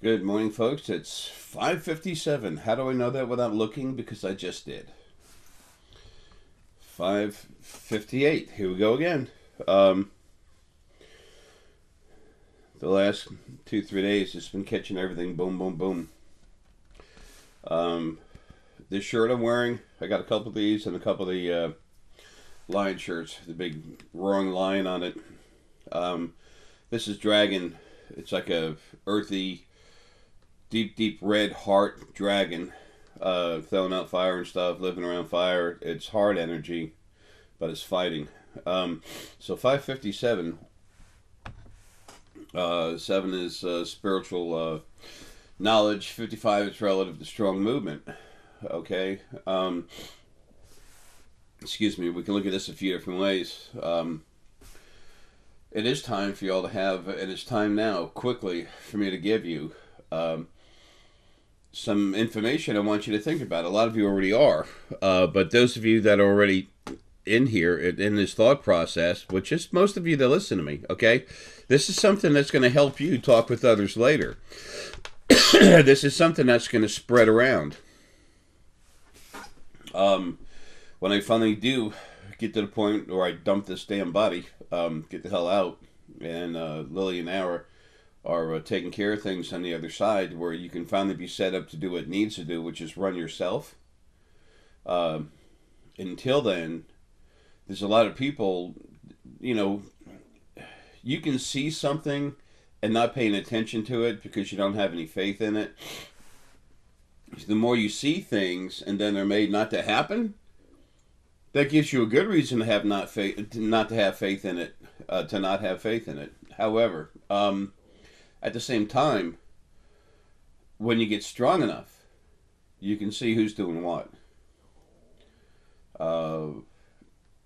Good morning, folks. It's 5:57. How do I know that without looking? Because I just did. 5:58. Here we go again. The last 2-3 days, just been catching everything. Boom, boom, boom. This shirt I'm wearing, I got a couple of these and a couple of the lion shirts. The big roaring lion on it. This is dragon. It's like a earthy, deep red heart dragon, throwing out fire and stuff, living around fire. It's hard energy, but it's fighting. So 5:57. 7 is spiritual knowledge. 55 is relative to strong movement. Okay. Excuse me. We can look at this a few different ways. It is time for y'all to have, and it's time now, quickly, for me to give you some information I want you to think about. A lot of you already are, but those of you that are already in here, in this thought process, which is most of you that listen to me, okay? This is something that's going to help you talk with others later. This is something that's going to spread around. When I finally do get to the point where I dump this damn body, get the hell out, and Lily and Ara are taking care of things on the other side, where you can finally be set up to do what it needs to do, which is run yourself. Until then, there's a lot of people, you can see something and not paying attention to it because you don't have any faith in it. The more you see things and then they're made not to happen, that gives you a good reason to have not to have faith in it, to not have faith in it. However, at the same time, when you get strong enough, you can see who's doing what.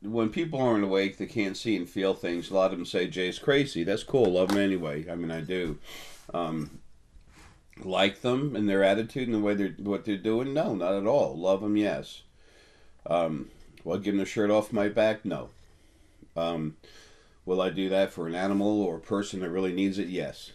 When people aren't awake, they can't see and feel things. A lot of them say Jay's crazy. That's cool. Love them anyway. I mean, I do. Like them and their attitude and the way what they're doing? No, not at all. Love them, yes. Will I give them a shirt off my back? No. Will I do that for an animal or a person that really needs it? Yes.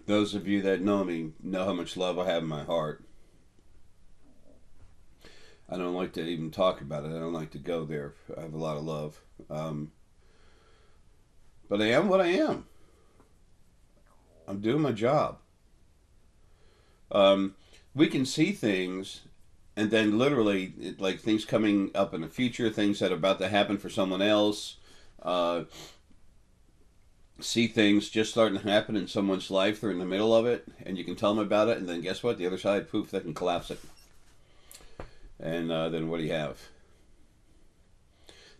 Those of you that know me know how much love I have in my heart. I don't like to even talk about it. I don't like to go there. I have a lot of love. But I am what I am. I'm doing my job. We can see things, and then literally, like things coming up in the future, things that are about to happen for someone else. See things just starting to happen in someone's life. They're in the middle of it, and you can tell them about it, and then guess what? The other side, poof, they can collapse it. And then what do you have?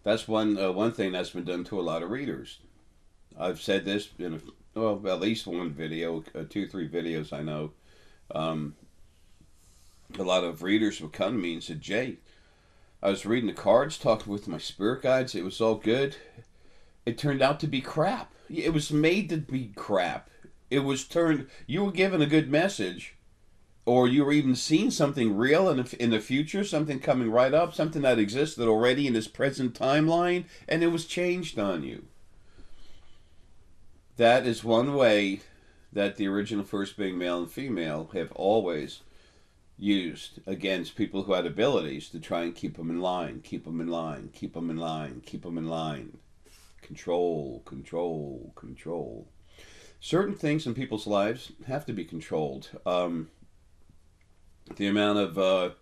That's one thing that's been done to a lot of readers. I've said this in at least one video, 2-3 videos I know. A lot of readers would come to me and said, Jay, I was reading the cards, talking with my spirit guides. It was all good. It turned out to be crap. It was made to be crap. You were given a good message, or you were even seeing something real in the future, something coming right up, something that existed already in this present timeline, and it was changed on you. That is one way that the original first being male and female have always used against people who had abilities to try and keep them in line, keep them in line, keep them in line, keep them in line. Control, control, control. Certain things in people's lives have to be controlled. The amount of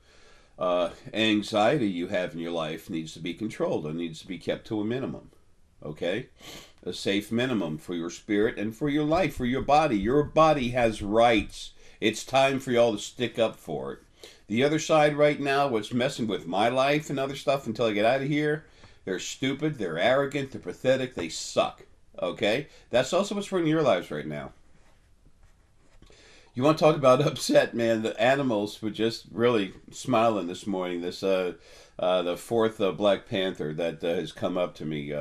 anxiety you have in your life needs to be controlled. It needs to be kept to a minimum. Okay? A safe minimum for your spirit and for your life, for your body. Your body has rights. It's time for y'all to stick up for it. The other side right now, what's messing with my life and other stuff until I get out of here, they're stupid, they're arrogant, they're pathetic, they suck. Okay? That's also what's running your lives right now. You want to talk about upset, man? The animals were just really smiling this morning. The fourth Black Panther that has come up to me.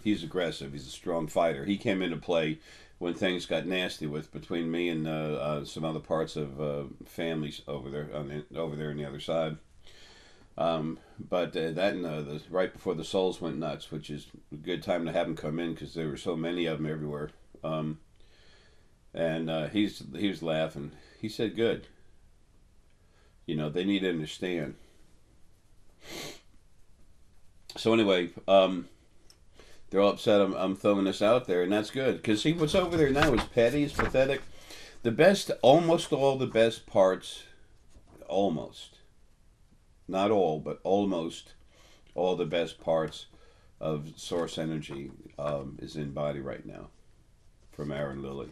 He's aggressive. He's a strong fighter. He came into play when things got nasty between me and some other parts of families over there on the other side. But that and right before the souls went nuts, which is a good time to have them come in because there were so many of them everywhere. And he was laughing. He said, "Good. You know, they need to understand." So anyway, they're all upset I'm throwing this out there, and that's good because see what's over there now is petty, it's pathetic. The best, almost all the best parts, almost, not all, but almost all the best parts of source energy is in body right now, from Aaron Lilly.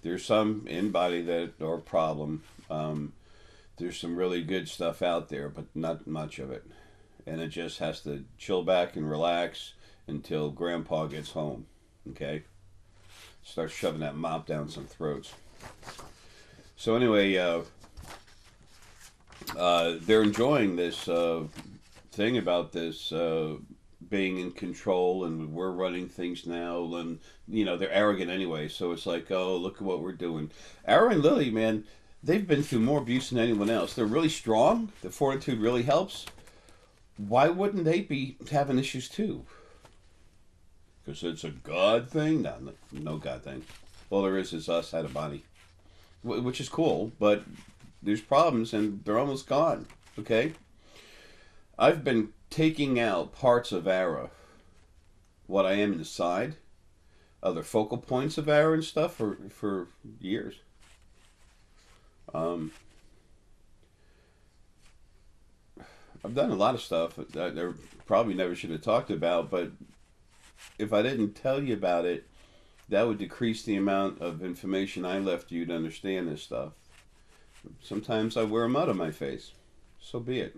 There's some in body that are a problem. There's some really good stuff out there, but not much of it. And it just has to chill back and relax until Grandpa gets home. Okay? Start shoving that mop down some throats. So anyway, they're enjoying this thing about this being in control and we're running things now, and you know they're arrogant anyway. So it's like, oh, look at what we're doing. Aaron Lilly, man, they've been through more abuse than anyone else. They're really strong. The fortitude really helps. Why wouldn't they be having issues too? Because it's a God thing? No God thing. All there is us out of body, which is cool, but there's problems and they're almost gone. Okay, I've been taking out parts of Ara, what I am inside, other focal points of Ara and stuff for years. I've done a lot of stuff that I probably never should have talked about, but if I didn't tell you about it, that would decrease the amount of information I left you to understand this stuff. Sometimes I wear a mud on my face. So be it.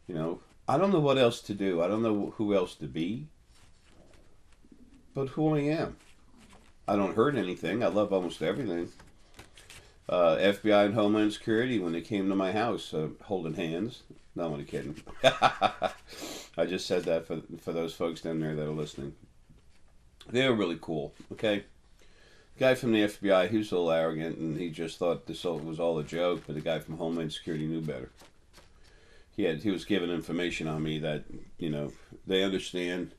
You know, I don't know what else to do. I don't know who else to be. But who I am. I don't hurt anything. I love almost everything. FBI and Homeland Security, when they came to my house, holding hands. No, I'm only kidding. I just said that for those folks down there that are listening. They were really cool, okay? Guy from the FBI, he was a little arrogant, and he just thought this was all a joke, but the guy from Homeland Security knew better. He was given information on me that, you know, they understand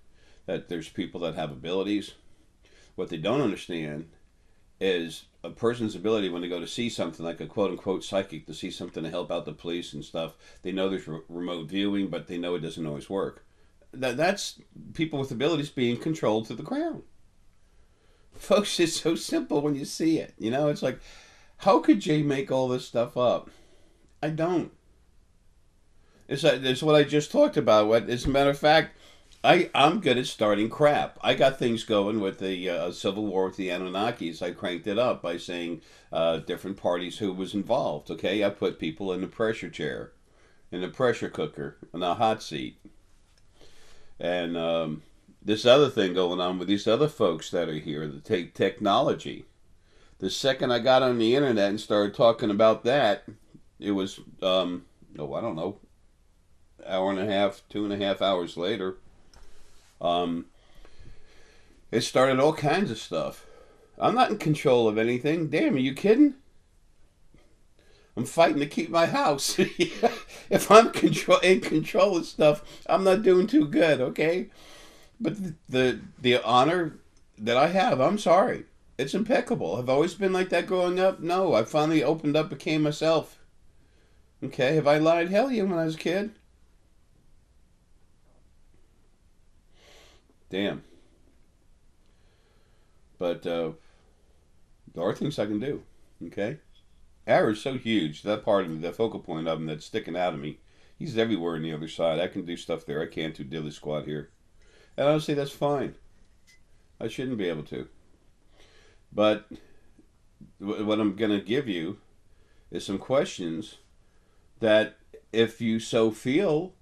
that there's people that have abilities. What they don't understand is a person's ability when they go to see something, like a quote-unquote psychic, to see something to help out the police and stuff. They know there's remote viewing, but they know it doesn't always work. That's people with abilities being controlled to the ground. Folks, it's so simple when you see it. You know, it's like, how could Jay make all this stuff up? I don't. It's what I just talked about. As a matter of fact, I'm good at starting crap. I got things going with the civil war with the Anunnakis. I cranked it up by saying different parties who was involved. Okay, I put people in the pressure chair, in the pressure cooker, in the hot seat. And this other thing going on with these other folks that are here that take technology. The second I got on the internet and started talking about that, it was, I don't know, hour and a half, 2.5 hours later, it started all kinds of stuff. I'm not in control of anything. Damn, are you kidding? I'm fighting to keep my house. If I'm in control of stuff, I'm not doing too good, okay? But the honor that I have, I'm sorry. It's impeccable. I've always been like that growing up? No, I finally opened up, became myself. Okay, have I lied? Hell yeah, when I was a kid. Damn. But there are things I can do. Okay? Ara's so huge, that part of me, that focal point of him that's sticking out of me, he's everywhere on the other side. I can do stuff there I can't do dilly squat here. And honestly, that's fine. I shouldn't be able to. But what I'm going to give you is some questions that, if you so feel,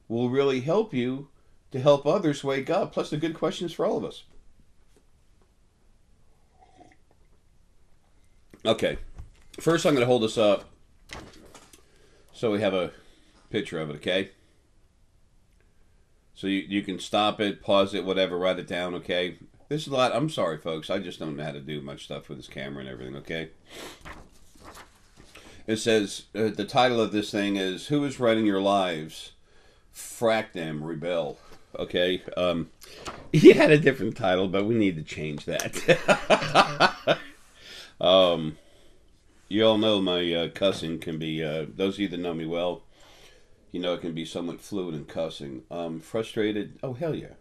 will really help you to help others wake up. Plus, they're good questions for all of us. Okay. First, I'm going to hold this up so we have a picture of it, okay? So you can stop it, pause it, whatever, write it down, okay? This is a lot. I'm sorry, folks. I just don't know how to do much stuff with this camera and everything, okay? It says the title of this thing is "Who is Writing Your Lives? Frack them, rebel." Okay, he had a different title, but we need to change that. You all know my cussing can be. Those of you that know me well, you know it can be somewhat fluid in cussing. Frustrated? Oh hell yeah!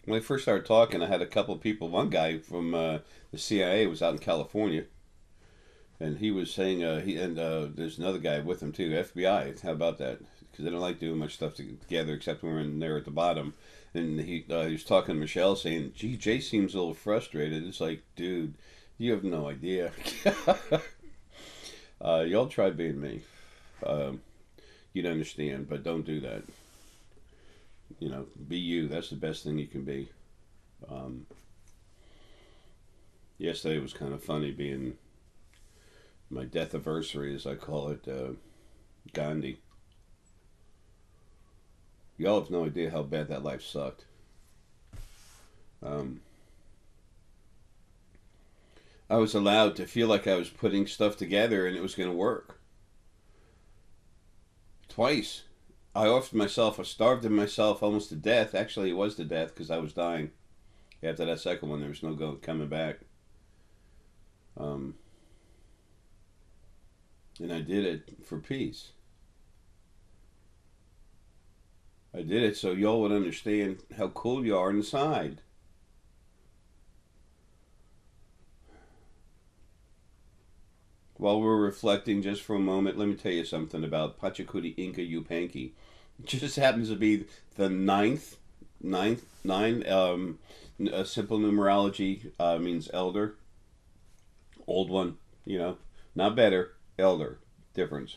When I first started talking, I had a couple of people. One guy from the CIA was out in California, and he was saying there's another guy with him too, FBI. How about that? Because they don't like doing much stuff together except when we're in there at the bottom. And he was talking to Michelle, saying, "Gee, Jay seems a little frustrated." It's like, dude, you have no idea. Y'all try being me. You'd understand, but don't do that. You know, be you. That's the best thing you can be. Um, Yesterday was kind of funny being my death anniversary, as I call it, Gandhi. Y'all have no idea how bad that life sucked. Um, I was allowed to feel like I was putting stuff together and it was going to work. Twice. I offered myself, I starved myself almost to death. Actually, it was to death because I was dying. After that second one, there was no coming back. Um, and I did it for peace. I did it so y'all would understand how cool you are inside. While we're reflecting just for a moment, let me tell you something about Pachacuti Inca Yupanqui. It just happens to be the nine. Simple numerology means elder, old one, you know, not better, elder, difference.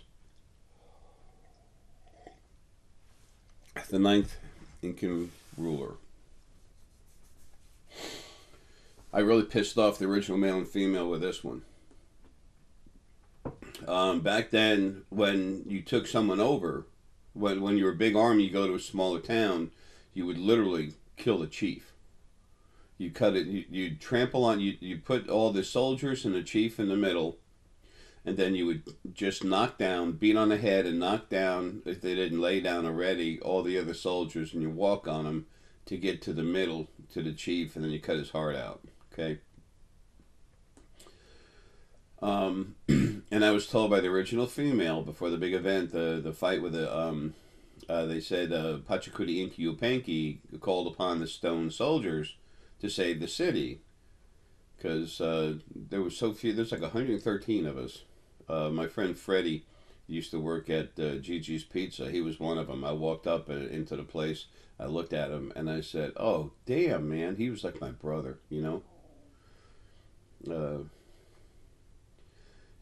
The ninth Incan ruler. I really pissed off the original male and female with this one. Back then, when you took someone over, when you were a big army, you go to a smaller town, you would literally kill the chief. You cut it, you trample on, you put all the soldiers and the chief in the middle, and then you would just knock down, beat on the head and knock down, if they didn't lay down already, all the other soldiers, and you walk on them to get to the middle, to the chief, and then you cut his heart out. Okay? And I was told by the original female before the big event, the fight with they said Pachacuti Inca Yupanqui called upon the stone soldiers to save the city because there was so few. There's like 113 of us. My friend Freddie used to work at Gigi's Pizza. He was one of them. I walked up into the place. I looked at him and I said, "Oh, damn, man, he was like my brother, you know."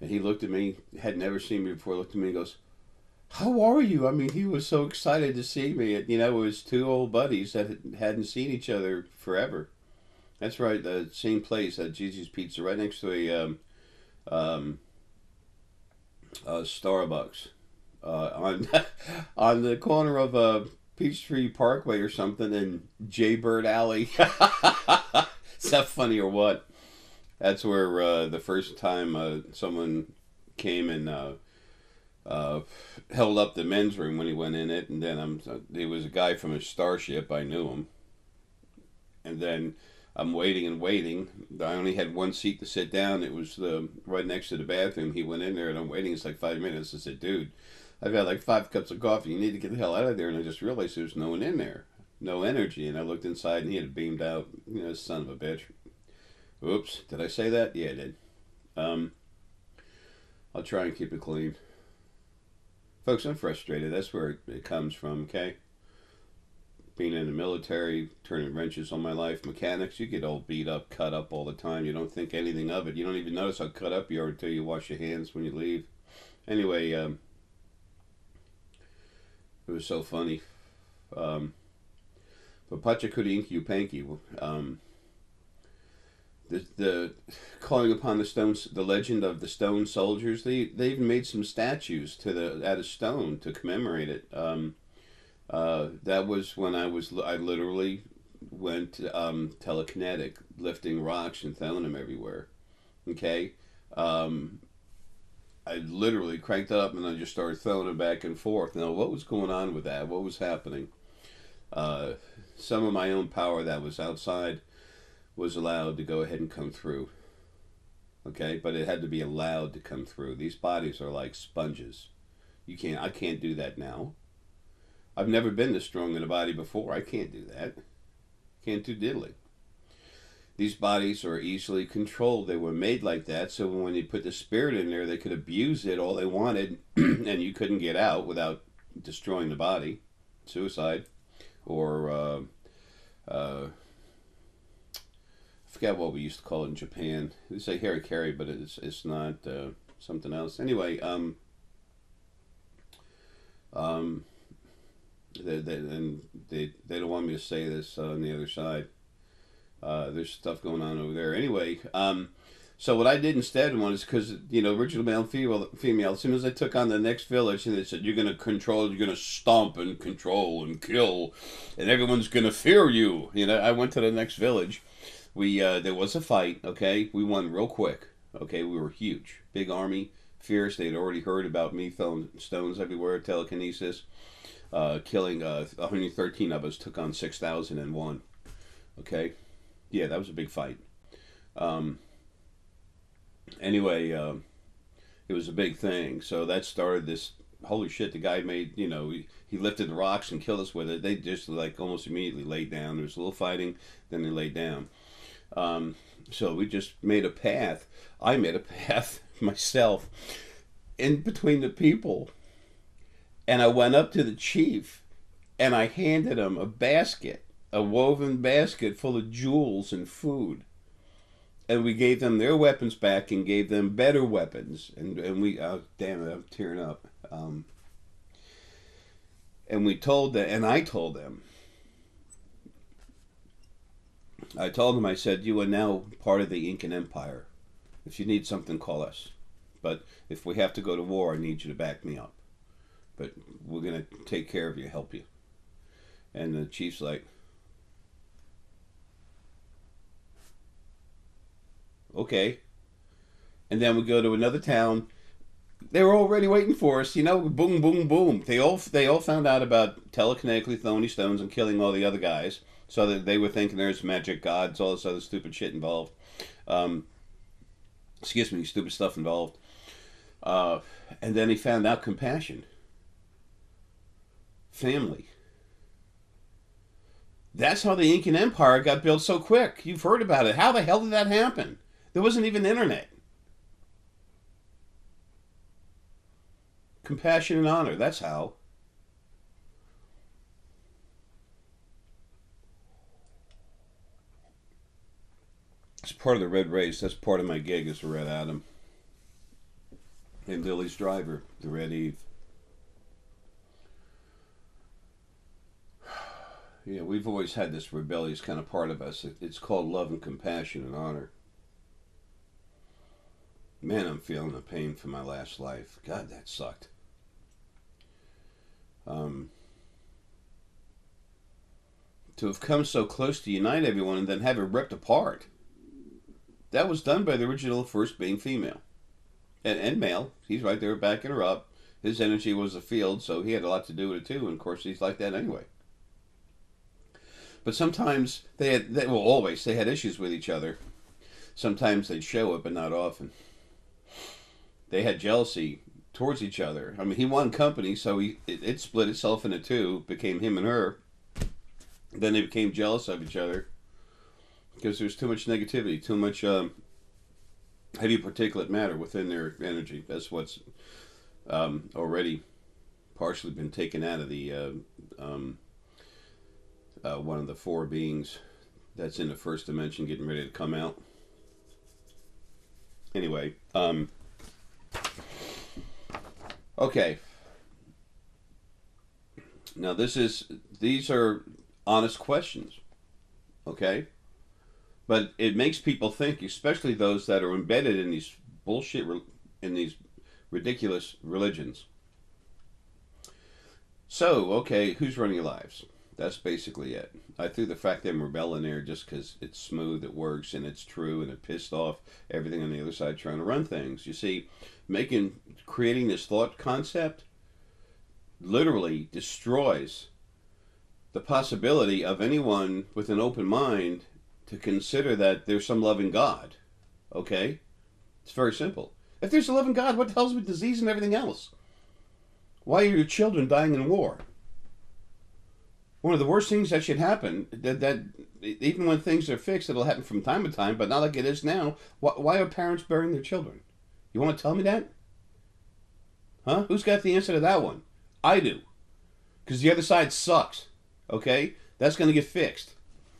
And he looked at me, had never seen me before, looked at me and goes, "How are you?" I mean, he was so excited to see me. You know, it was two old buddies that hadn't seen each other forever. That's right, the same place at Gigi's Pizza, right next to a Starbucks. On on the corner of Peachtree Parkway or something and Jaybird Alley. Is that funny or what? That's where the first time someone came and held up the men's room when he went in it, and then there was a guy from a starship. I knew him, and then I'm waiting and waiting. I only had one seat to sit down. It was right next to the bathroom. He went in there, and I'm waiting. It's like 5 minutes. I said, "Dude, I've had like 5 cups of coffee. You need to get the hell out of there." And I just realized there was no one in there, no energy. And I looked inside, and he had beamed out. You know, son of a bitch. Oops, did I say that? Yeah, I did. I'll try and keep it clean. Folks, I'm frustrated. That's where it comes from, okay? Being in the military, turning wrenches on my life, mechanics, you get all beat up, cut up all the time. You don't think anything of it. You don't even notice how cut up you are until you wash your hands when you leave. Anyway, it was so funny. But Pachacuti Inca Yupanqui, the calling upon the stones, the legend of the stone soldiers. They even made some statues out of stone to commemorate it. That was when I literally went telekinetic, lifting rocks and throwing them everywhere. Okay, I I literally cranked it up and I just started throwing it back and forth. Now, what was going on with that? What was happening? Uh, some of my own power that was outside was allowed to go ahead and come through. Okay, but it had to be allowed to come through. These bodies are like sponges. I can't do that now. I've never been this strong in a body before. I can't do that. Can't do diddly. These bodies are easily controlled. They were made like that, so when you put the spirit in there, they could abuse it all they wanted, and you couldn't get out without destroying the body. Suicide. Or, I forget what we used to call it in Japan. They say harikari, but it's not something else. Anyway, they don't want me to say this on the other side. There's stuff going on over there. Anyway, so what I did instead was, because, original male and female, as soon as I took on the next village, and they said, you're going to control, you're going to stomp and control and kill, and everyone's going to fear you. I went to the next village. There was a fight, okay? We won real quick, okay? We were huge. Big army, fierce. They had already heard about me throwing stones everywhere, telekinesis. Killing 113 of us, took on 6,001. Okay? Yeah, that was a big fight. Anyway, it was a big thing. So that started this, holy shit, the guy made, he lifted the rocks and killed us with it. They just almost immediately laid down. There was a little fighting, then they laid down. So we just made a path. I made a path myself in between the people. And I went up to the chief and I handed him a basket, a woven basket full of jewels and food. And we gave them their weapons back and gave them better weapons. And we, oh, damn it, I'm tearing up. And we told them, and I told them, I said, you are now part of the Incan Empire. If you need something, call us. But if we have to go to war, I need you to back me up. But we're going to take care of you, help you. And the chief's like, okay. And then we go to another town. They were already waiting for us, boom, boom, boom. They all found out about telekinetically throwing stones and killing all the other guys. So that they were thinking there's magic gods, all this other stupid shit involved. Stupid stuff involved. And then he found out compassion. Family. That's how the Incan Empire got built so quick. You've heard about it. How the hell did that happen? There wasn't even internet. Compassion and honor. That's how. It's part of the Red Race. That's part of my gig as the Red Adam. And Lily's driver, the Red Eve. Yeah, we've always had this rebellious kind of part of us. It's called love and compassion and honor. Man, I'm feeling the pain for my last life. God, that sucked. To have come so close to unite everyone and then have it ripped apart. That was done by the original first being female. And male. He's right there backing her up. His energy was a field, so he had a lot to do with it too. And of course, he's like that anyway. But sometimes they had issues with each other. Sometimes they'd show it, but not often. They had jealousy towards each other. I mean, he won company, so it split itself into two, became him and her. Then they became jealous of each other because there's too much negativity, too much heavy particulate matter within their energy. That's what's already partially been taken out of the one of the four beings that's in the first dimension getting ready to come out. Anyway, okay. Now these are honest questions, okay? But it makes people think, especially those that are embedded in these bullshit, in these ridiculous religions. So, okay, who's running your lives? That's basically it. I threw the fact that I'm rebel in there just because it's smooth, it works, and it's true, and it pissed off everything on the other side trying to run things. You see, creating this thought concept literally destroys the possibility of anyone with an open mind to consider that there's some loving God. Okay? It's very simple. If there's a loving God, what the hell's with disease and everything else? Why are your children dying in war? One of the worst things that should happen, that even when things are fixed, it'll happen from time to time, but not like it is now. Why are parents burying their children? You want to tell me that? Huh? Who's got the answer to that one? I do. Because the other side sucks. Okay? That's going to get fixed.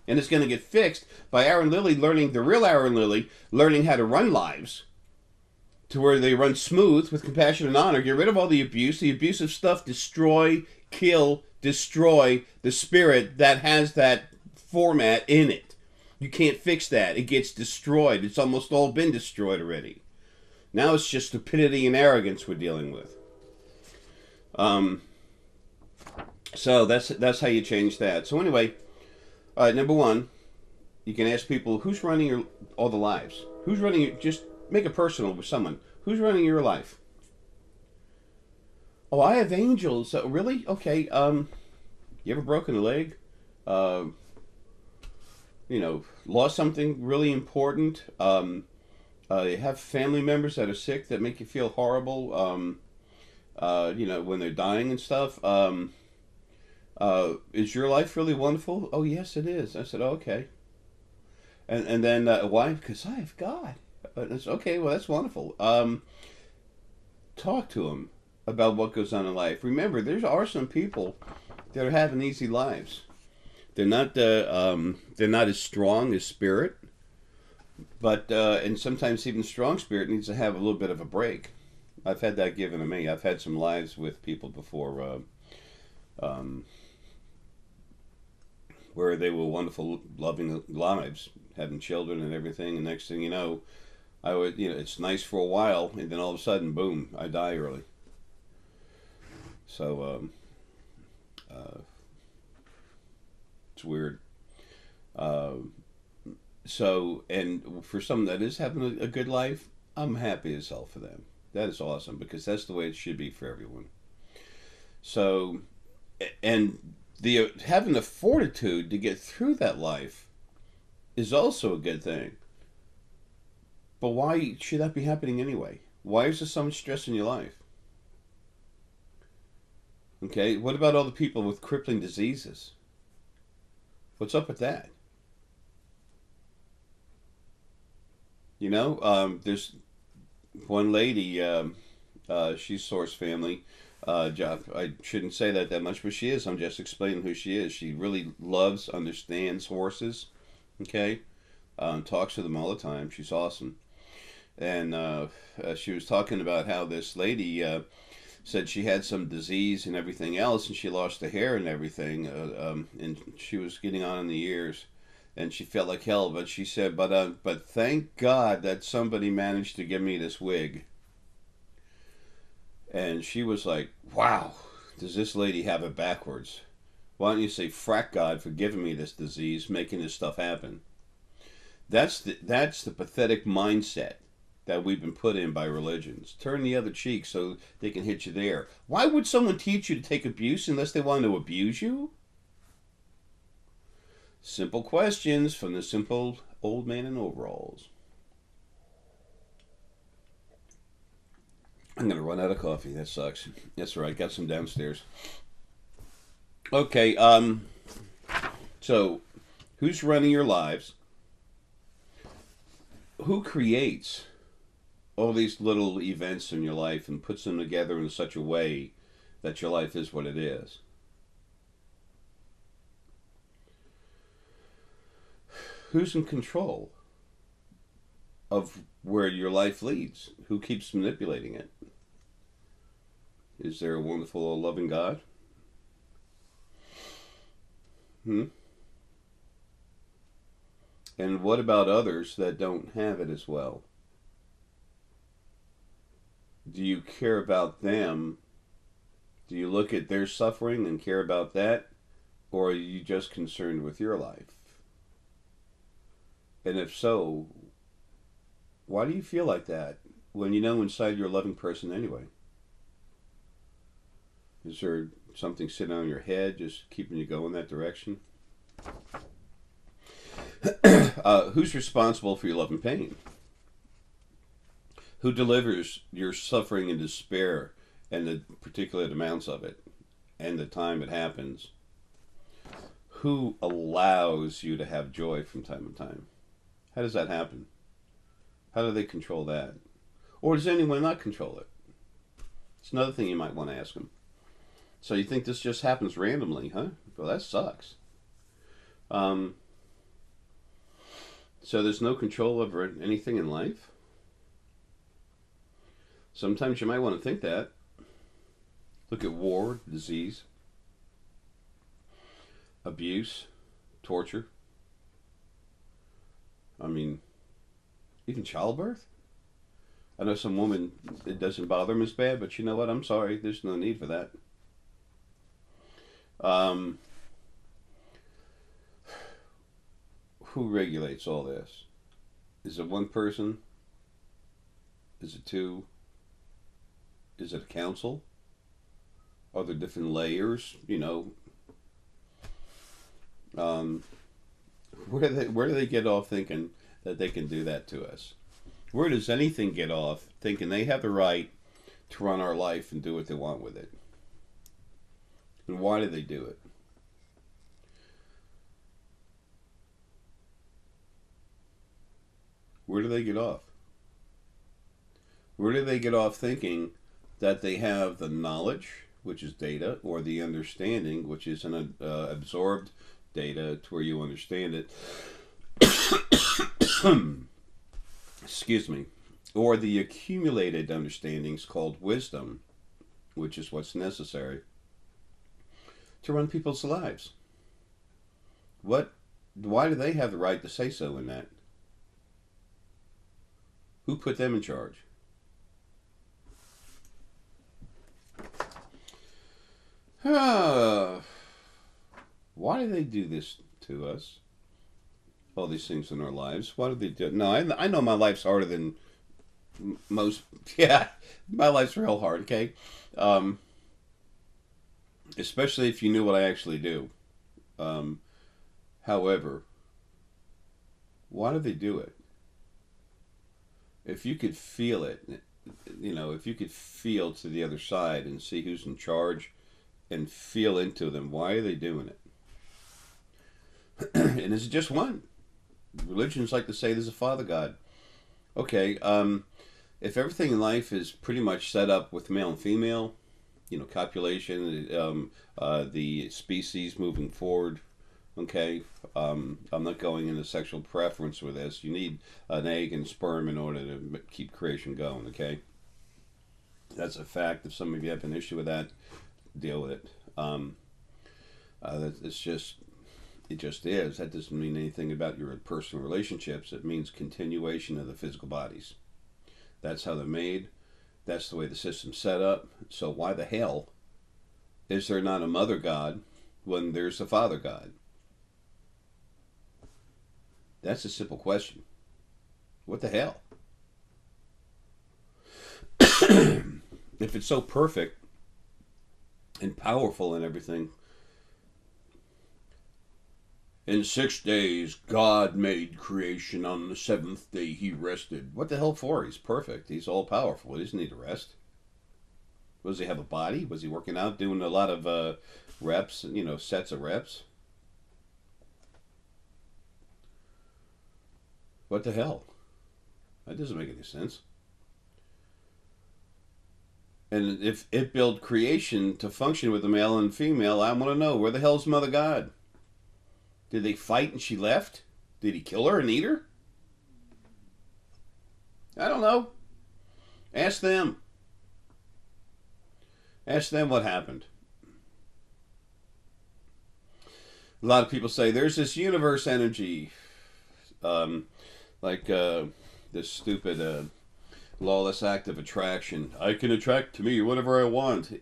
And it's going to get fixed by Aaron Lilly learning, the real Aaron Lilly, learning how to run lives to where they run smooth with compassion and honor. Get rid of all the abuse. The abusive stuff, destroy, kill, destroy the spirit that has that format in it. You can't fix that. It gets destroyed. It's almost all been destroyed already. Now it's just stupidity and arrogance we're dealing with. So that's how you change that. So anyway, all right, number one, you can ask people, who's running all the lives? Who's running just make it personal with someone. Who's running your life? Oh, I have angels. Really? Okay. You ever broken a leg? Lost something really important? You have family members that are sick that make you feel horrible? When they're dying and stuff? Is your life really wonderful? Oh, yes, it is. I said, okay. And then, why? Because I have God. It's okay, well, that's wonderful. Talk to them about what goes on in life. Remember, there are some people that are having easy lives. They're not as strong as spirit, but and sometimes even strong spirit needs to have a little bit of a break. I've had that given to me. I've had some lives with people before where they were wonderful, loving lives, having children and everything, and next thing you know, it's nice for a while, and then all of a sudden, boom, I die early. So, it's weird. And for someone that is having a good life, I'm happy as hell for them. That is awesome, because that's the way it should be for everyone. So, and having the fortitude to get through that life is also a good thing. But why should that be happening anyway? Why is there so much stress in your life? Okay, what about all the people with crippling diseases? What's up with that? There's one lady, she's Source family. I shouldn't say that much, but she is. I'm just explaining who she is. She really loves, understands horses. Okay, talks to them all the time. She's awesome. And she was talking about how this lady said she had some disease and everything else, and she lost her hair and everything, and she was getting on in the years, and she felt like hell. But she said, but thank God that somebody managed to give me this wig. And she was like, wow, does this lady have it backwards? Why don't you say, frack God for giving me this disease, making this stuff happen? That's the pathetic mindset that we've been put in by religions. Turn the other cheek so they can hit you there. Why would someone teach you to take abuse unless they want to abuse you? Simple questions from the simple old man in overalls. I'm going to run out of coffee. That sucks. That's right. Got some downstairs. Okay. So, who's running your lives? Who creates all these little events in your life and puts them together in such a way that your life is what it is? Who's in control of where your life leads? Who keeps manipulating it? Is there a wonderful, loving God? And what about others that don't have it as well? Do you care about them? Do you look at their suffering and care about that? Or are you just concerned with your life? And if so, why do you feel like that when you know inside you're a loving person anyway? Is there something sitting on your head just keeping you going that direction? Who's responsible for your love and pain? Who delivers your suffering and despair and the particular amounts of it and the time it happens? Who allows you to have joy from time to time? How does that happen? How do they control that? Or does anyone not control it? It's another thing you might want to ask them. So you think this just happens randomly, huh? Well, that sucks. So there's no control over anything in life? Sometimes you might want to think that. Look at war, disease, abuse, torture. I mean, even childbirth. I know some women, it doesn't bother them as bad, but you know what? I'm sorry. There's no need for that. Who regulates all this? Is it one person? Is it two? Is it a council? Are there different layers? Where do they get off thinking that they can do that to us? Where does anything get off thinking they have the right to run our life and do what they want with it? And why do they do it? Where do they get off? Where do they get off thinking that they have the knowledge, which is data, or the understanding, which is an absorbed data to where you understand it? Excuse me. Or the accumulated understandings called wisdom, which is what's necessary to run people's lives. Why do they have the right to say so in that? Who put them in charge? Why do they do this to us? All these things in our lives. Why do they do it? No, I know my life's harder than most. Yeah, my life's real hard, okay? Especially if you knew what I actually do. However, why do they do it? If you could feel it, if you could feel to the other side and see who's in charge and feel into them, why are they doing it? And is it just one? Religions like to say there's a Father God. Okay, if everything in life is pretty much set up with male and female, copulation, the species moving forward, okay, I'm not going into sexual preference with this. You need an egg and sperm in order to keep creation going, okay? That's a fact. If some of you have an issue with that, deal with it. It just is. That doesn't mean anything about your personal relationships. It means continuation of the physical bodies. That's how they're made. That's the way the system's set up. So why the hell is there not a mother God when there's a father God? That's a simple question. What the hell? If it's so perfect and powerful and everything, in 6 days God made creation. On the 7th day he rested. What the hell for? He's perfect. He's all powerful. He doesn't need to rest. Does he have a body? Was he working out, doing a lot of reps, sets of reps? What the hell? That doesn't make any sense. And if it built creation to function with a male and female, I want to know, where the hell's Mother God? Did they fight and she left? Did he kill her and eat her? I don't know. Ask them. Ask them what happened. A lot of people say there's this universe energy, this stupid Lawless act of attraction. I can attract to me whatever I want.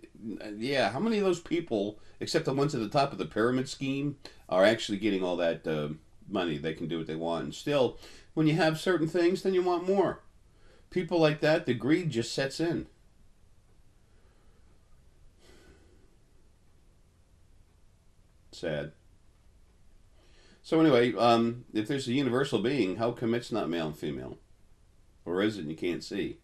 Yeah, how many of those people, except the ones at the top of the pyramid scheme, are actually getting all that money? They can do what they want. And still, when you have certain things, then you want more. People like that, the greed just sets in. Sad. So anyway, if there's a universal being, how come it's not male and female? Or is it and you can't see?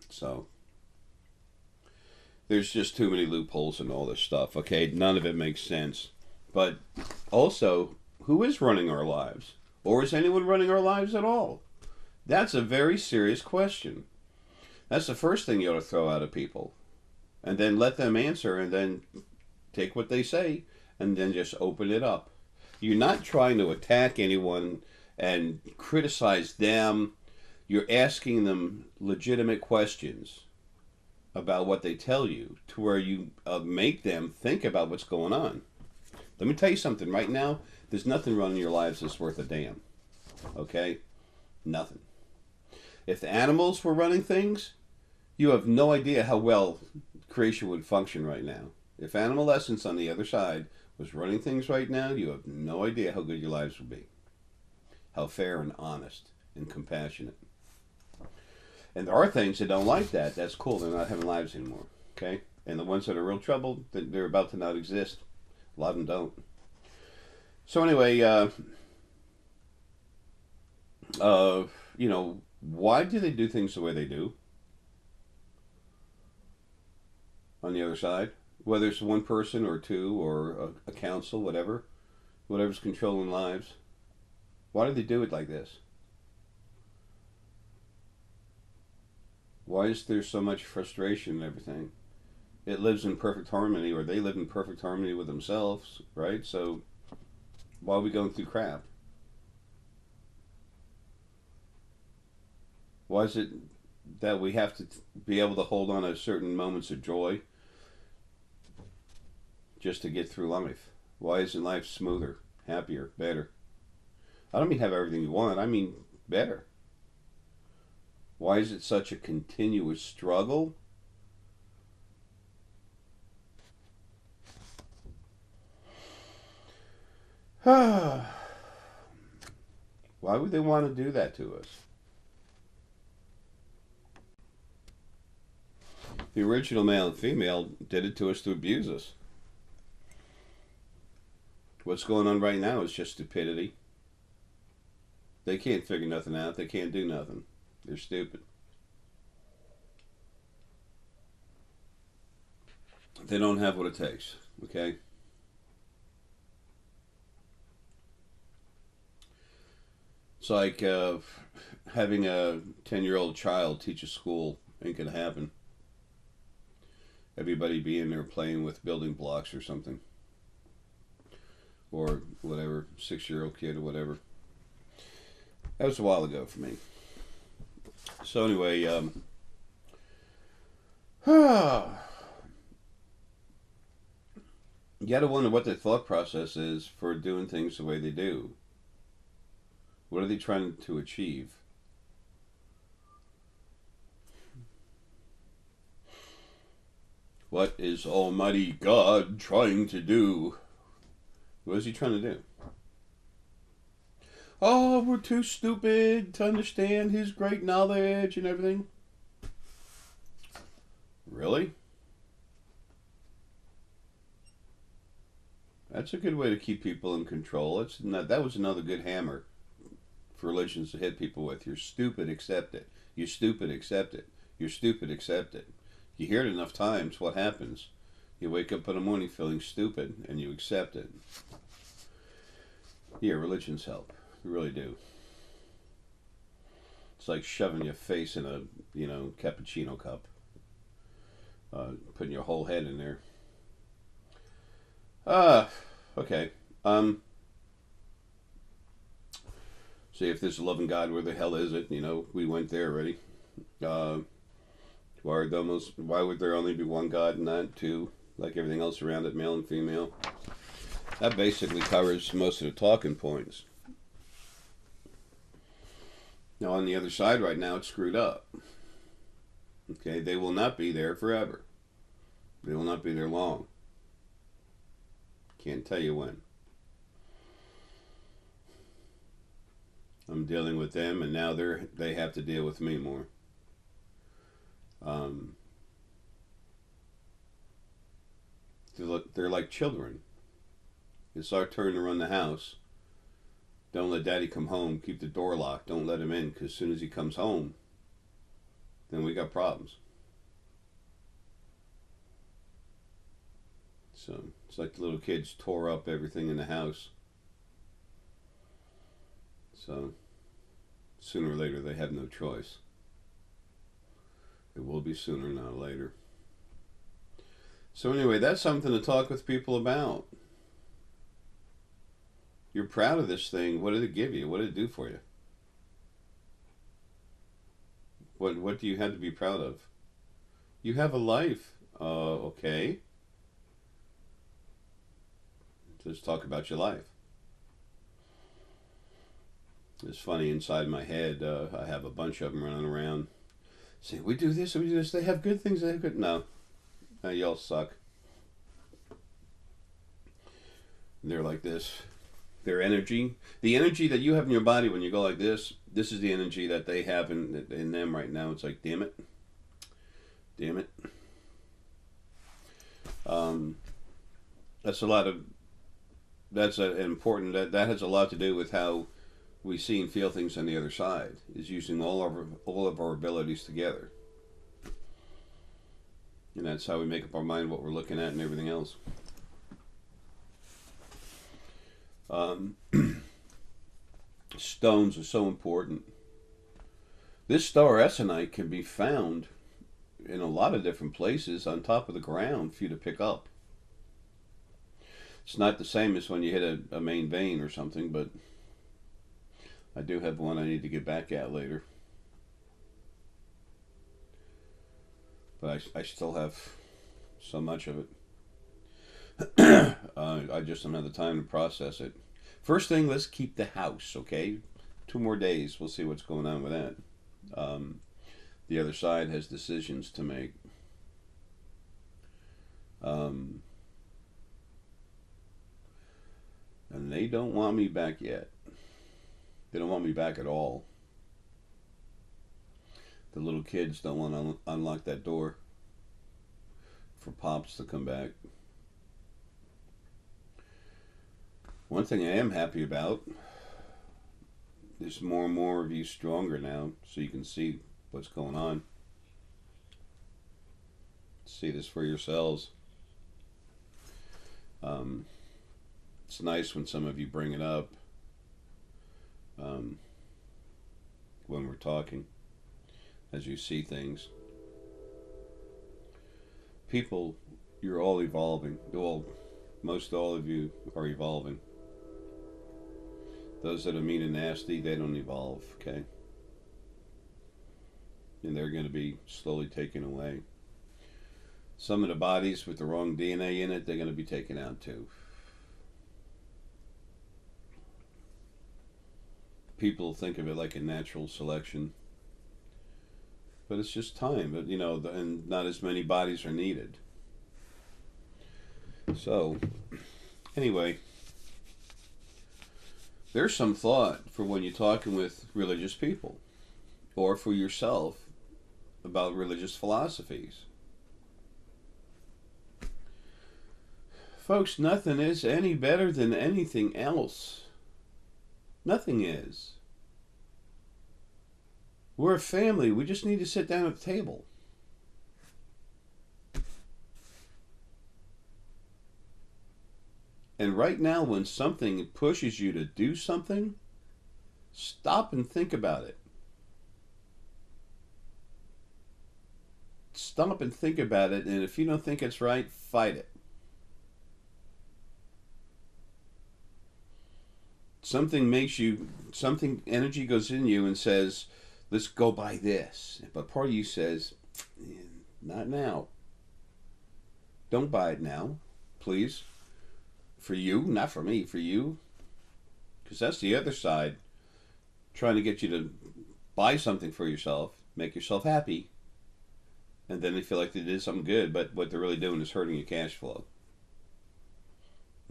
So there's just too many loopholes in all this stuff. Okay, none of it makes sense. But also, who is running our lives? Or is anyone running our lives at all? That's a very serious question. That's the first thing you ought to throw out at people. And then let them answer and then take what they say and then just open it up. You're not trying to attack anyone and criticize them. You're asking them legitimate questions about what they tell you to where you make them think about what's going on. Let me tell you something. Right now, there's nothing running your lives that's worth a damn. Okay? Nothing. If the animals were running things, you have no idea how well creation would function right now. If Animal Essence on the other side was running things right now, you have no idea how good your lives would be. How fair and honest and compassionate. And there are things that don't like that. That's cool. They're not having lives anymore. Okay? And the ones that are real trouble, they're about to not exist. A lot of them don't. So anyway, you know, why do they do things the way they do? On the other side, whether it's one person or two or a council, whatever's controlling lives, why do they do it like this? Why is there so much frustration and everything? It lives in perfect harmony, or they live in perfect harmony with themselves, right? So why are we going through crap? Why is it that we have to be able to hold on to certain moments of joy just to get through life? Why isn't life smoother, happier, better? I don't mean have everything you want, I mean better. Why is it such a continuous struggle? Why would they want to do that to us? The original male and female did it to us to abuse us. What's going on right now is just stupidity. They can't figure nothing out. They can't do nothing. They're stupid. They don't have what it takes, okay? It's like having a 10-year-old child teach a school ain't gonna happen. Everybody be in there playing with building blocks or something. Or whatever, 6-year-old kid or whatever. That was a while ago for me. So anyway, you gotta wonder what their thought process is for doing things the way they do. What are they trying to achieve? What is Almighty God trying to do? What is he trying to do? Oh, we're too stupid to understand his great knowledge and everything. Really? That's a good way to keep people in control. That was another good hammer for religions to hit people with. You're stupid, accept it. You're stupid, accept it. You're stupid, accept it. You hear it enough times, what happens? You wake up in the morning feeling stupid, and you accept it. Yeah, religions help. They really do. It's like shoving your face in a, cappuccino cup. Putting your whole head in there. Okay. See, if there's a loving God, where the hell is it? We went there already. Why would there only be one God and not two? like everything else around it, male and female. That basically covers most of the talking points. Now, on the other side right now, it's screwed up. Okay, they will not be there forever. They will not be there long. Can't tell you when. I'm dealing with them, and now they have to deal with me more. They're like children. It's our turn to run the house. Don't let Daddy come home. Keep the door locked. Don't let him in, because as soon as he comes home, then we got problems. So it's like the little kids tore up everything in the house. So sooner or later they have no choice. It will be sooner, not later. So anyway, that's something to talk with people about. You're proud of this thing. What did it give you? What did it do for you? What do you have to be proud of? You have a life. Okay. Let's talk about your life. It's funny, inside my head, I have a bunch of them running around saying, we do this, we do this. They have good things, they have good... No, y'all suck. They're like this. Their energy, the energy that you have in your body when you go like this is the energy that they have in them right now. It's like, damn it. Damn it. That's a lot of... That's important. That has a lot to do with how we see and feel things on the other side, is using all of our abilities together. And that's how we make up our mind what we're looking at and everything else. Stones are so important. This star essonite can be found in a lot of different places on top of the ground for you to pick up. It's not the same as when you hit a main vein or something, but I do have one I need to get back at later. But I still have so much of it. I just don't have the time to process it. First thing, let's keep the house, okay? 2 more days, we'll see what's going on with that. The other side has decisions to make. And they don't want me back yet. They don't want me back at all. The little kids don't want to unlock that door for Pops to come back. One thing I am happy about, there's more and more of you stronger now, so you can see what's going on. See this for yourselves. It's nice when some of you bring it up when we're talking, as you see things. People, you're all evolving. Most all of you are evolving. Those that are mean and nasty, they don't evolve, okay? And they're going to be slowly taken away. Some of the bodies with the wrong DNA in it, they're going to be taken out too. People think of it like a natural selection, but it's just time. But you know, and not as many bodies are needed. So, anyway, there's some thought for when you're talking with religious people, or for yourself about religious philosophies. Folks, nothing is any better than anything else. Nothing is. We're a family. We just need to sit down at the table. And right now, when something pushes you to do something, stop and think about it. Stop and think about it, and if you don't think it's right, fight it. Something energy goes in you and says, let's go buy this. But part of you says, not now. Don't buy it now, please. For you, not for me, for you. Because that's the other side, trying to get you to buy something for yourself, make yourself happy, and then they feel like they did something good, but what they're really doing is hurting your cash flow.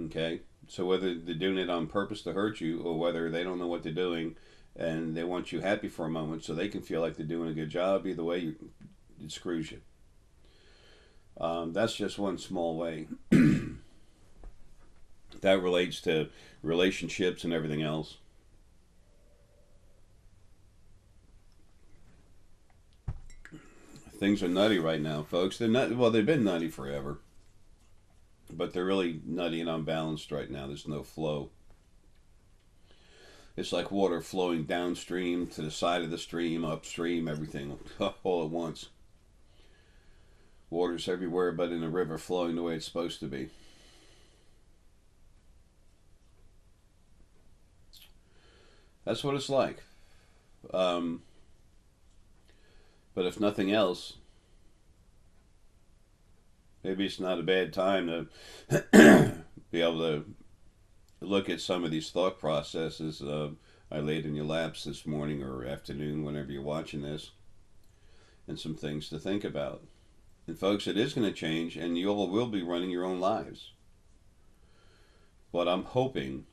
Okay? So whether they're doing it on purpose to hurt you, or whether they don't know what they're doing and they want you happy for a moment so they can feel like they're doing a good job, either way, it screws you. That's just one small way. That relates to relationships and everything else. Things are nutty right now, folks. They're not, well, they've been nutty forever, but they're really nutty and unbalanced right now. There's no flow. It's like water flowing downstream, to the side of the stream, upstream, everything all at once. Water's everywhere but in a river, flowing the way it's supposed to be. That's what it's like. But if nothing else, maybe it's not a bad time to be able to look at some of these thought processes I laid in your laps this morning or afternoon, whenever you're watching this, and some things to think about. And folks, it is going to change, and you all will be running your own lives. But I'm hoping,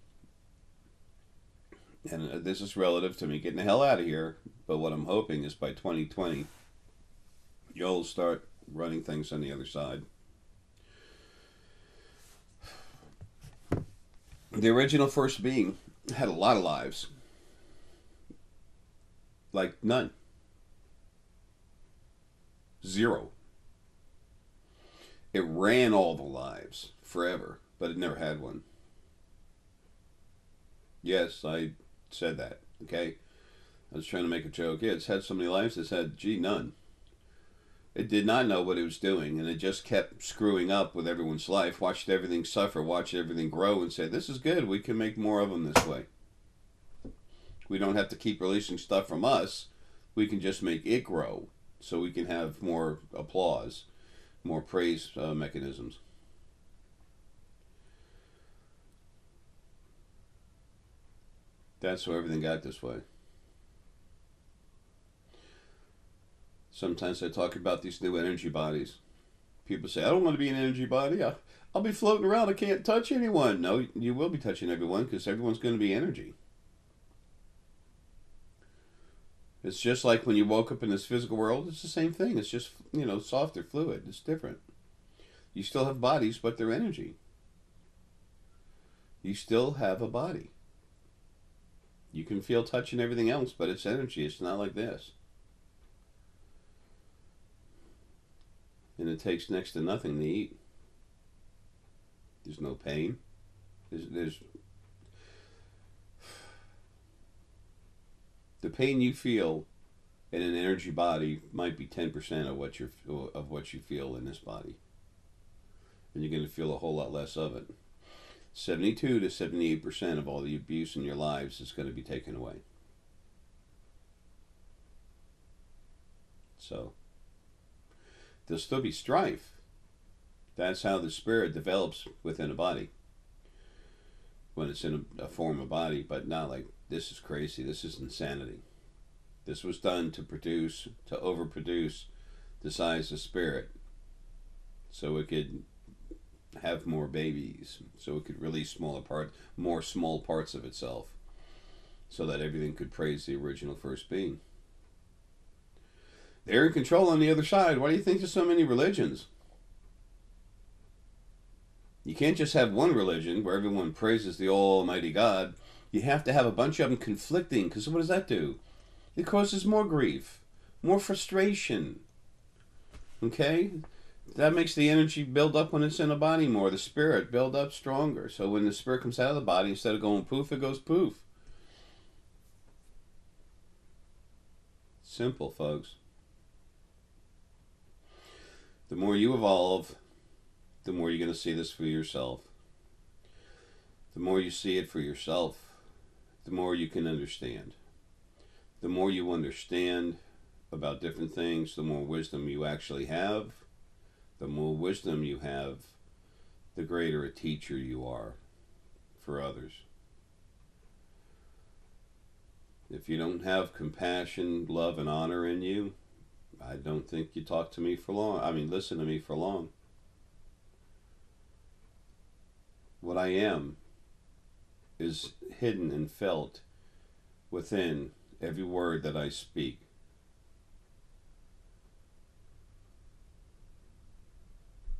and this is relative to me getting the hell out of here, but what I'm hoping is by 2020, you'll start running things on the other side. The original first being had a lot of lives. Like none. Zero. It ran all the lives forever, but it never had one. Yes, I said that, okay? I was trying to make a joke. Yeah, it's had so many lives, it's had, none. It did not know what it was doing, and it just kept screwing up with everyone's life, watched everything suffer, watched everything grow, and said, this is good, we can make more of them this way. We don't have to keep releasing stuff from us. We can just make it grow, so we can have more applause, more praise mechanisms. That's why everything got this way. Sometimes I talk about these new energy bodies. People say, I don't want to be an energy body. I'll be floating around. I can't touch anyone. No, you will be touching everyone, because everyone's going to be energy. It's just like when you woke up in this physical world, it's the same thing. It's just, softer fluid. It's different. You still have bodies, but they're energy. You still have a body. You can feel touch and everything else, but it's energy. It's not like this. And it takes next to nothing to eat. There's no pain. There's the pain you feel in an energy body might be 10% of what you feel in this body, and you're going to feel a whole lot less of it. 72 to 78% of all the abuse in your lives is going to be taken away. So there'll still be strife. That's how the spirit develops within a body, when it's in a form of body, but not like, this is crazy, this is insanity. This was done to overproduce the size of spirit, so it could have more babies, so it could release more small parts of itself, so that everything could praise the original first being. They're in control on the other side. Why do you think there's so many religions? You can't just have one religion where everyone praises the Almighty God. You have to have a bunch of them conflicting, because what does that do? It causes more grief, more frustration. Okay? That makes the energy build up when it's in a body more. The spirit build up stronger. So when the spirit comes out of the body, instead of going poof, it goes poof. Simple, folks. The more you evolve, the more you're going to see this for yourself. The more you see it for yourself, the more you can understand. The more you understand about different things, the more wisdom you actually have, The more wisdom you have, the greater a teacher you are for others. If you don't have compassion, love, and honor in you, I don't think you talk to me for long. I mean, listen to me for long. What I am is hidden and felt within every word that I speak.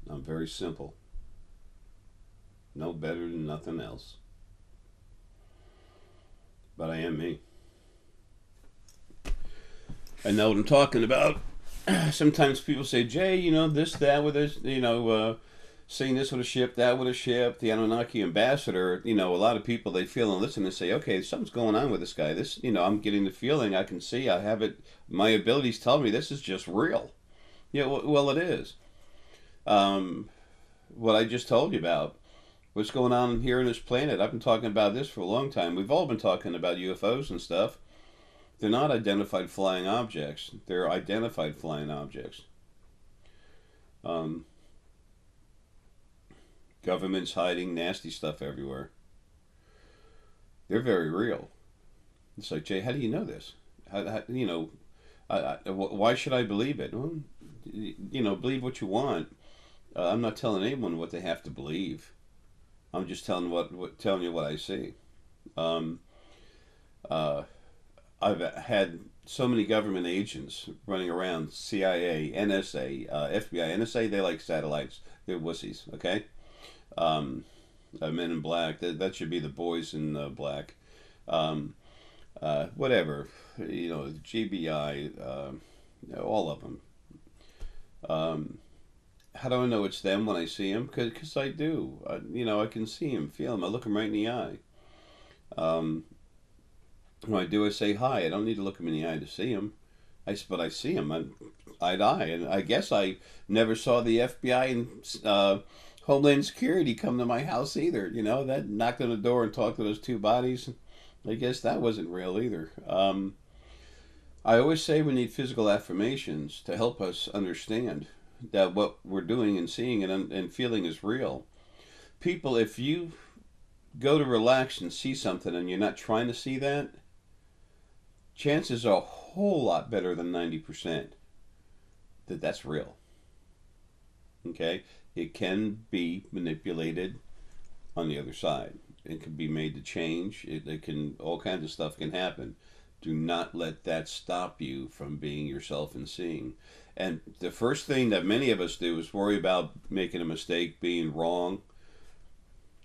I'm very simple. No better than nothing else. But I am me. I know what I'm talking about. Sometimes people say, Jay, you know, this, that, with this, saying this with a ship, that with a ship, the Anunnaki ambassador, a lot of people, they feel and listen and say, okay, something's going on with this guy. This, I'm getting the feeling, I can see, I have it, my abilities tell me this is just real. Yeah, well, it is. What I just told you about, what's going on here on this planet, I've been talking about this for a long time. We've all been talking about UFOs and stuff. They're not identified flying objects. They're identified flying objects. Government's hiding nasty stuff everywhere. They're very real. It's like, Jay, how do you know this? Why should I believe it? Well, believe what you want. I'm not telling anyone what they have to believe. I'm just telling you what I see. I've had so many government agents running around, CIA, NSA, FBI. NSA, they like satellites. They're wussies, okay? Men in black, that should be the boys in black. Whatever, GBI, all of them. How do I know it's them when I see them? Because I do. I can see them, feel them. I look them right in the eye. When I do, I say hi. I don't need to look them in the eye to see them. But I see them eye to eye. And I guess I never saw the FBI and Homeland Security come to my house either. That knocked on the door and talked to those two bodies. I guess that wasn't real either. I always say we need physical affirmations to help us understand that what we're doing and seeing and feeling is real. People, if you go to relax and see something and you're not trying to see that, chances are a whole lot better than 90% that that's real. Okay? It can be manipulated on the other side. It can be made to change. It can, all kinds of stuff can happen. Do not let that stop you from being yourself and seeing. And the first thing that many of us do is worry about making a mistake, being wrong.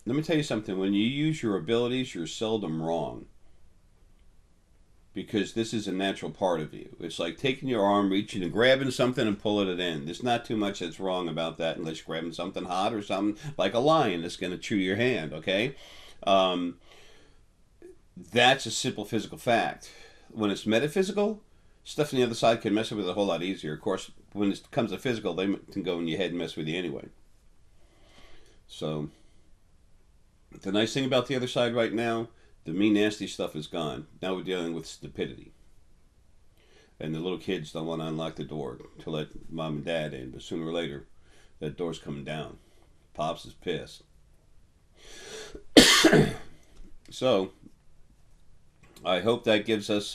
Let me tell you something. When you use your abilities, you're seldom wrong. Because this is a natural part of you. It's like taking your arm, reaching and grabbing something and pulling it in. There's not too much that's wrong about that unless you're grabbing something hot or something like a lion that's going to chew your hand, okay? That's a simple physical fact. When it's metaphysical, stuff on the other side can mess with it a whole lot easier. Of course, when it comes to physical, they can go in your head and mess with you anyway. So, the nice thing about the other side right now, the mean, nasty stuff is gone. Now we're dealing with stupidity. And the little kids don't want to unlock the door to let mom and dad in. But sooner or later, that door's coming down. Pops is pissed. So, I hope that gives us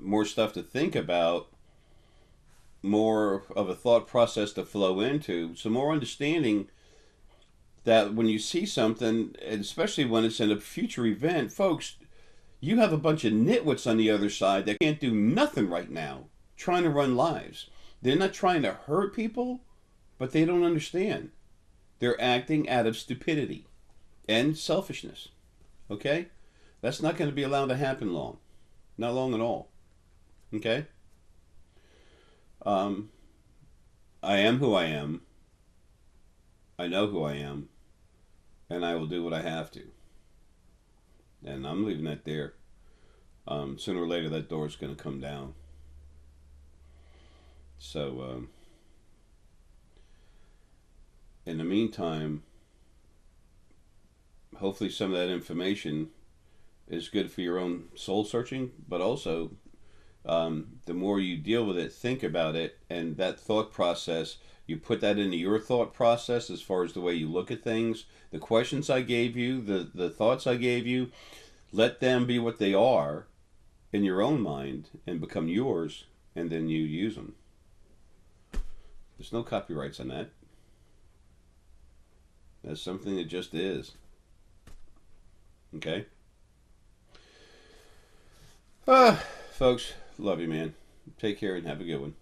more stuff to think about, more of a thought process to flow into, some more understanding that when you see something, and especially when it's in a future event, folks, you have a bunch of nitwits on the other side that can't do nothing right now, trying to run lives. They're not trying to hurt people, but they don't understand. They're acting out of stupidity and selfishness. Okay? That's not going to be allowed to happen long. Not long at all. Okay? I am who I am. I know who I am. And I will do what I have to. And I'm leaving that there. Sooner or later, that door is going to come down. So, in the meantime, hopefully some of that information is good for your own soul searching, but also The more you deal with it, think about it, and that thought process, you put that into your thought process as far as the way you look at things. The questions I gave you, the thoughts I gave you, let them be what they are in your own mind and become yours, and then you use them. There's no copyrights on that. That's something that just is. Okay? Folks, love you, man. Take care and have a good one.